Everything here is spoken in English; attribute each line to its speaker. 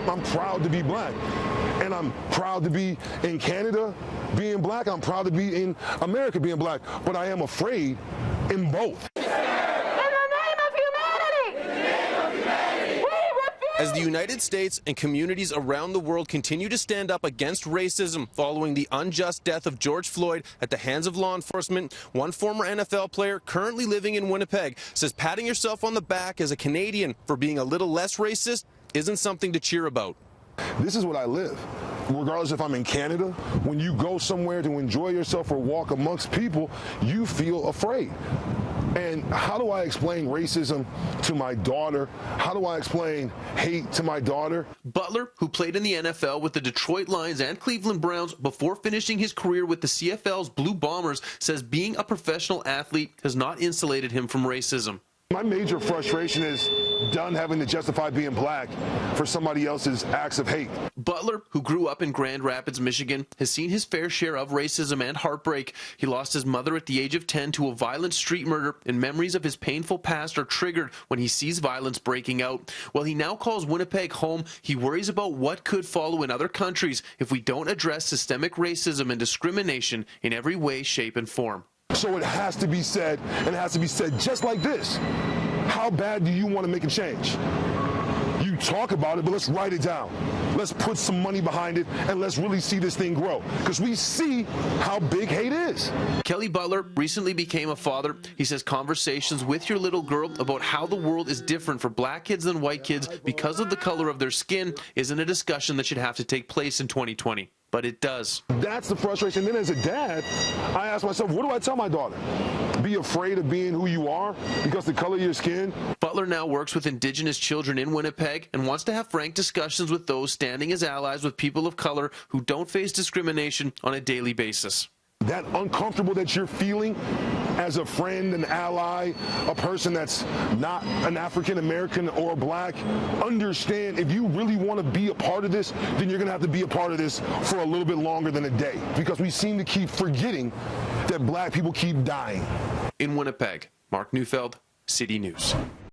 Speaker 1: I'm proud to be black. And I'm proud to be in Canada being black. I'm proud to be in America being black. But I am afraid in both.
Speaker 2: As the United States and communities around the world continue to stand up against racism following the unjust death of George Floyd at the hands of law enforcement, one former NFL player currently living in Winnipeg says patting yourself on the back as a Canadian for being a little less racist isn't something to cheer about.
Speaker 1: This is what I live. Regardless if I'm in Canada, when you go somewhere to enjoy yourself or walk amongst people, you feel afraid. And how do I explain racism to my daughter? How do I explain hate to my daughter?
Speaker 2: Butler, who played in the NFL with the Detroit Lions and Cleveland Browns before finishing his career with the CFL's Blue Bombers, says being a professional athlete has not insulated him from racism.
Speaker 1: My major frustration is done having to justify being black for somebody else's acts of hate.
Speaker 2: Butler, who grew up in Grand Rapids, Michigan, has seen his fair share of racism and heartbreak. He lost his mother at the age of 10 to a violent street murder, and memories of his painful past are triggered when he sees violence breaking out. While he now calls Winnipeg home, he worries about what could follow in other countries if we don't address systemic racism and discrimination in every way, shape, and form.
Speaker 1: So it has to be said, and it has to be said just like this. How bad do you want to make a change? You talk about it, but let's write it down. Let's put some money behind it, and let's really see this thing grow. Because we see how big hate is.
Speaker 2: Kelly Butler recently became a father. He says conversations with your little girl about how the world is different for black kids than white kids because of the color of their skin isn't a discussion that should have to take place in 2020. But it does.
Speaker 1: That's the frustration. Then as a dad, I ask myself, what do I tell my daughter? Be afraid of being who you are because the color of your skin?
Speaker 2: Butler now works with Indigenous children in Winnipeg and wants to have frank discussions with those standing as allies with people of color who don't face discrimination on a daily basis.
Speaker 1: That uncomfortable that you're feeling as a friend, an ally, a person that's not an African American or black, understand if you really want to be a part of this, then you're going to have to be a part of this for a little bit longer than a day, because we seem to keep forgetting that black people keep dying.
Speaker 2: In Winnipeg, Mark Neufeld, City News.